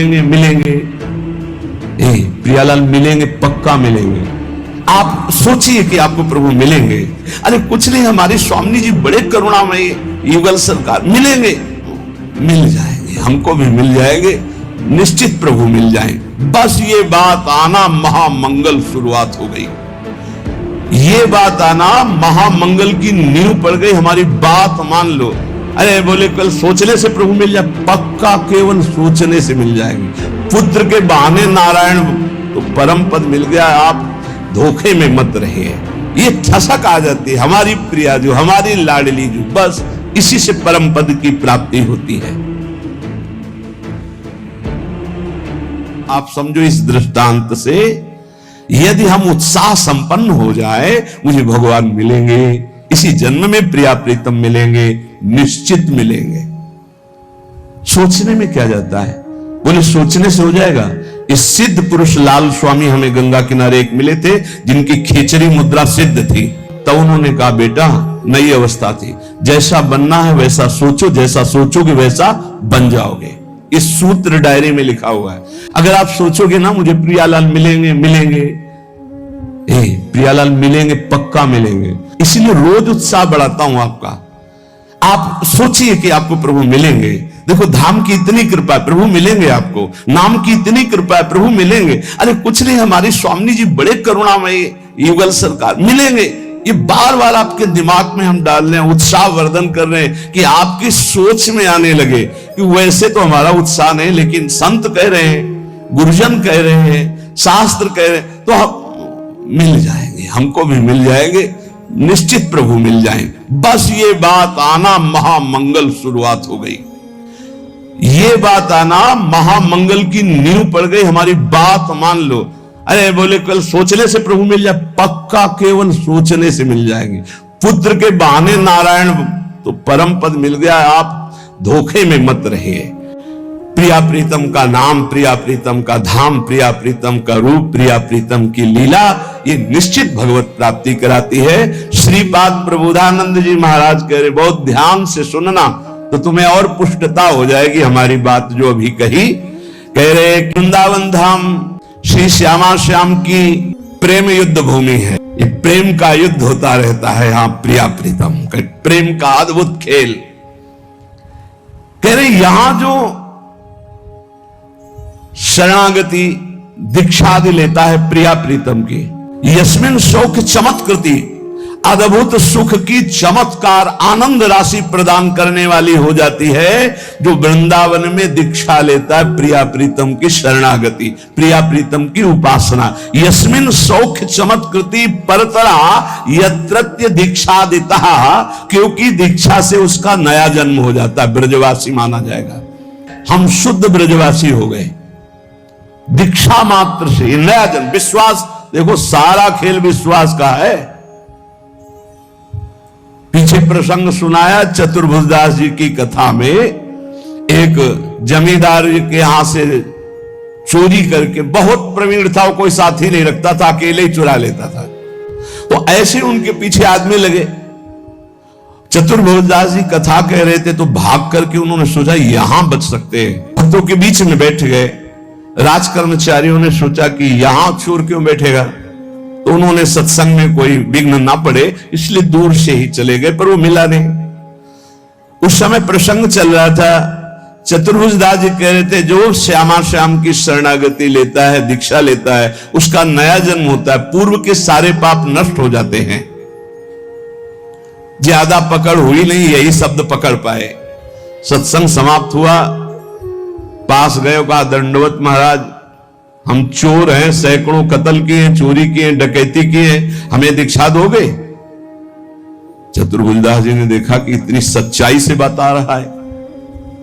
मिलेंगे, प्रियालाल मिलेंगे, पक्का मिलेंगे। आप सोचिए कि आपको प्रभु मिलेंगे। अरे कुछ नहीं, हमारे स्वामी जी बड़े करुणामयी, युगल सरकार, मिलेंगे, मिल जाएंगे, हमको भी मिल जाएंगे, निश्चित प्रभु मिल जाएंगे। बस ये बात आना महामंगल शुरुआत हो गई। ये बात आना महामंगल की नींव पड़ गई। हमारी बात मान लो। अरे बोले कल सोचने से प्रभु मिल जाए, पक्का केवल सोचने से मिल जाएंगे। पुत्र के बहाने नारायण तो परम पद मिल गया, आप धोखे में मत रहे। ये ठसक आ जाती है, हमारी प्रिया जो, हमारी लाडली जो, बस इसी से परम पद की प्राप्ति होती है। आप समझो इस दृष्टांत से, यदि हम उत्साह संपन्न हो जाए, मुझे भगवान मिलेंगे, इसी जन्म में प्रिया प्रीतम मिलेंगे, निश्चित मिलेंगे। सोचने में क्या जाता है? बोले सोचने से हो जाएगा। इस सिद्ध पुरुष लाल स्वामी हमें गंगा किनारे एक मिले थे, जिनकी खेचरी मुद्रा सिद्ध थी। तो उन्होंने कहा बेटा, नई अवस्था थी, जैसा बनना है वैसा सोचो, जैसा सोचोगे वैसा बन जाओगे। इस सूत्र डायरी में लिखा हुआ है। अगर आप सोचोगे ना मुझे प्रियालाल मिलेंगे, मिलेंगे, प्रियालाल मिलेंगे, पक्का मिलेंगे, इसीलिए रोज उत्साह बढ़ाता हूं आपका। आप सोचिए कि आपको प्रभु मिलेंगे। देखो धाम की इतनी कृपा है, प्रभु मिलेंगे आपको। नाम की इतनी कृपा है, प्रभु मिलेंगे। अरे कुछ नहीं, हमारे स्वामी जी बड़े करुणामयी, युगल सरकार, मिलेंगे। ये बार बार आपके दिमाग में हम डाल रहे हैं, उत्साह वर्धन कर रहे हैं कि आपकी सोच में आने लगे कि वैसे तो हमारा उत्साह नहीं, लेकिन संत कह रहे हैं, गुरुजन कह रहे हैं, शास्त्र कह रहे हैं, तो हम मिल जाएंगे, हमको भी मिल जाएंगे, निश्चित प्रभु मिल जाएंगे। बस ये बात आना महामंगल शुरुआत हो गई। ये बात आना महामंगल की नींव पड़ गई। हमारी बात मान लो। अरे बोले कल सोचने से प्रभु मिल जाए, पक्का केवल सोचने से मिल जाएंगे। पुत्र के बहाने नारायण तो परम पद मिल गया, आप धोखे में मत रहे। प्रिया प्रीतम का नाम, प्रिया प्रीतम का धाम, प्रिया प्रीतम का रूप, प्रिया प्रीतम की लीला, ये निश्चित भगवत प्राप्ति कराती है। श्रीपाद प्रबोधानंद जी महाराज कह रहे, बहुत ध्यान से सुनना तो तुम्हें और पुष्टता हो जाएगी हमारी बात जो अभी कही। कह रहे वृंदावन धाम श्री श्यामा श्याम की प्रेम युद्ध भूमि है। ये प्रेम का युद्ध होता रहता है यहां प्रिया प्रीतम, प्रेम का अद्भुत खेल। कह रहे यहां जो शरणागति दीक्षादि लेता है प्रिया प्रीतम की, यस्मिन शौक चमत्कृति, अद्भुत सुख की चमत्कार आनंद राशि प्रदान करने वाली हो जाती है जो वृंदावन में दीक्षा लेता है प्रिया प्रीतम की शरणागति, प्रिया प्रीतम की उपासना। यस्मिन सौख्य चमत्कृति परतरा यत्रत्य दीक्षादिता, क्योंकि दीक्षा से उसका नया जन्म हो जाता है, ब्रजवासी माना जाएगा। हम शुद्ध ब्रजवासी हो गए दीक्षा मात्र से, नया जन्म। विश्वास, देखो सारा खेल विश्वास का है। पीछे प्रसंग सुनाया चतुर्भुजदास जी की कथा में, एक जमींदार के यहां से चोरी करके, बहुत प्रवीण था, वो कोई साथी नहीं रखता था, अकेले ही चुरा लेता था। तो ऐसे उनके पीछे आदमी लगे। चतुर्भुजदास जी कथा कह रहे थे तो भाग करके उन्होंने सोचा यहां बच सकते हैं, भक्तों के बीच में बैठ गए। राज कर्मचारियों ने सोचा कि यहां चोर क्यों बैठेगा, तो उन्होंने सत्संग में कोई विघ्न ना पड़े इसलिए दूर से ही चले गए, पर वो मिला नहीं। उस समय प्रसंग चल रहा था, चतुर्भुजदास जी कह रहे थे जो श्यामा श्याम की शरणागति लेता है, दीक्षा लेता है, उसका नया जन्म होता है, पूर्व के सारे पाप नष्ट हो जाते हैं। ज्यादा पकड़ हुई नहीं, यही शब्द पकड़ पाए। सत्संग समाप्त हुआ, पास गए, कहा दंडवत महाराज, हम चोर हैं, सैकड़ों कत्ल किए, चोरी किए, डकैती किए, हमें दीक्षा दोगे? चतुर्भुजदास जी ने देखा कि इतनी सच्चाई से बता रहा है,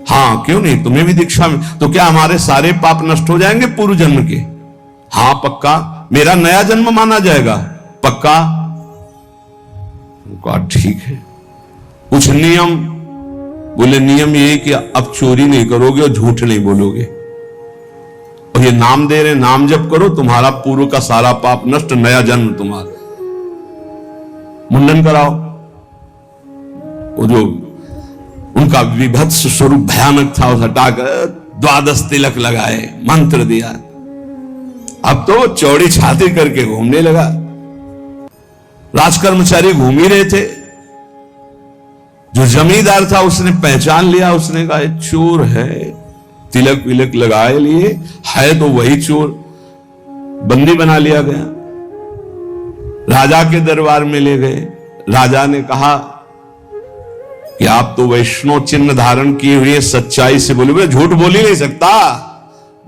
हाँ क्यों नहीं, तुम्हें भी दीक्षा में। तो क्या हमारे सारे पाप नष्ट हो जाएंगे पूर्व जन्म के? हाँ पक्का, मेरा नया जन्म माना जाएगा, पक्का। कहा ठीक है, कुछ नियम? बोले नियम ये कि अब चोरी नहीं करोगे और झूठ नहीं बोलोगे, और ये नाम दे रहे, नाम जप करो, तुम्हारा पूर्व का सारा पाप नष्ट, नया जन्म तुम्हारा। मुंडन कराओ। वो जो उनका विभत्स स्वरूप भयानक था, उस हटाकर द्वादश तिलक लगाए, मंत्र दिया। अब तो चौड़ी छाती करके घूमने लगा। राजकर्मचारी घूम ही रहे थे, जो जमींदार था उसने पहचान लिया, उसने कहा चोर है, तिलक विलक लगाए लिए है तो वही चोर। बंदी बना लिया गया, राजा के दरबार में ले गए। राजा ने कहा कि आप तो वैष्णव चिन्ह धारण किए हुए सच्चाई से बोले। बोले झूठ बोल ही नहीं सकता,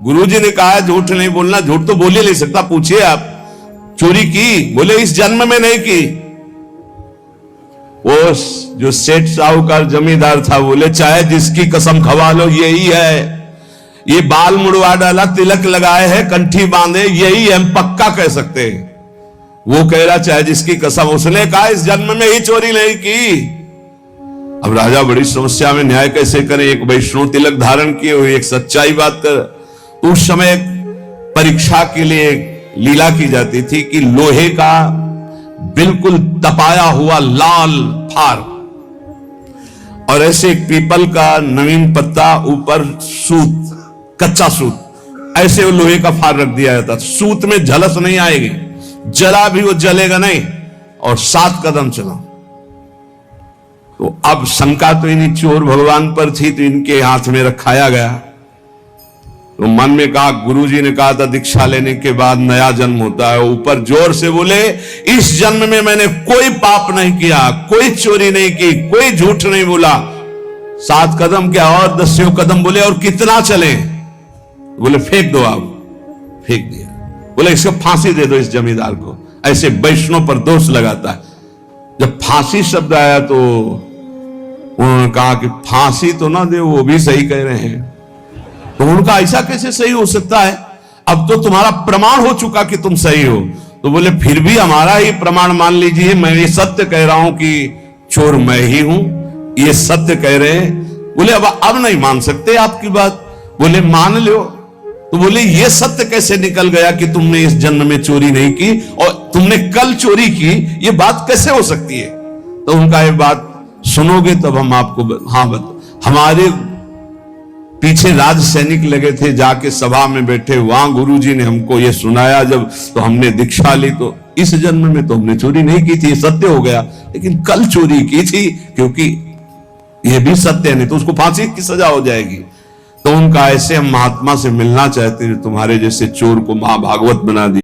गुरुजी ने कहा है झूठ नहीं बोलना, झूठ तो बोल ही नहीं सकता। पूछिए आप चोरी की? बोले इस जन्म में नहीं की। वो जो सेठ साहूकार जमींदार था बोले चाहे जिसकी कसम खवा लो यही है, ये बाल मुड़वा डाला, तिलक लगाए है, कंठी बांधे, यही हम पक्का कह सकते हैं। वो कह रहा चाहे जिसकी कसम, उसने कहा इस जन्म में ही चोरी नहीं की। अब राजा बड़ी समस्या में, न्याय कैसे करें? एक वैष्णव तिलक धारण किए हुए, एक सच्चाई बात कर। उस समय परीक्षा के लिए लीला की जाती थी कि लोहे का बिल्कुल तपाया हुआ लाल फार और ऐसे एक पीपल का नवीन पत्ता, ऊपर सूत, कच्चा सूत, ऐसे वो लोहे का फार रख दिया जाता। सूत में झलस नहीं आएगी, जला भी वो जलेगा नहीं, और 7 कदम चलो। तो अब शंका तो इन्हीं चोर भगवान पर थी, तो इनके हाथ में रखाया गया। तो मन में कहा, गुरुजी ने कहा था दीक्षा लेने के बाद नया जन्म होता है। ऊपर जोर से बोले इस जन्म में मैंने कोई पाप नहीं किया, कोई चोरी नहीं की, कोई झूठ नहीं बोला। 7 कदम क्या और 10 कदम बोले, और कितना चले? बोले फेंक दो। आप फेंक दिया। बोले इसको फांसी दे दो इस जमींदार को, ऐसे वैष्णव पर दोष लगाता है। जब फांसी शब्द आया तो उन्होंने कहा कि फांसी तो ना दे, वो भी सही कह रहे हैं। तो उनका ऐसा कैसे सही हो सकता है? अब तो तुम्हारा प्रमाण हो चुका कि तुम सही हो। तो बोले फिर भी हमारा ही प्रमाण मान लीजिए, मैं ये सत्य कह रहा हूं कि चोर मैं ही हूं, ये सत्य कह रहे हैं। बोले अब नहीं मान सकते आपकी बात। बोले मान लो। तो बोले ये सत्य कैसे निकल गया कि तुमने इस जन्म में चोरी नहीं की और तुमने कल चोरी की? ये बात कैसे हो सकती है? तो उनका ये बात सुनोगे तब हम आपको हमारे पीछे राज सैनिक लगे थे, जाके सभा में बैठे, वहां गुरुजी ने हमको ये सुनाया जब, तो हमने दीक्षा ली। तो इस जन्म में तो हमने चोरी नहीं की थी, सत्य हो गया, लेकिन कल चोरी की थी, क्योंकि ये भी सत्य नहीं तो उसको फांसी की सजा हो जाएगी। तो उनका ऐसे हम महात्मा से मिलना चाहते हैं, तुम्हारे जैसे चोर को महाभागवत बना दिया।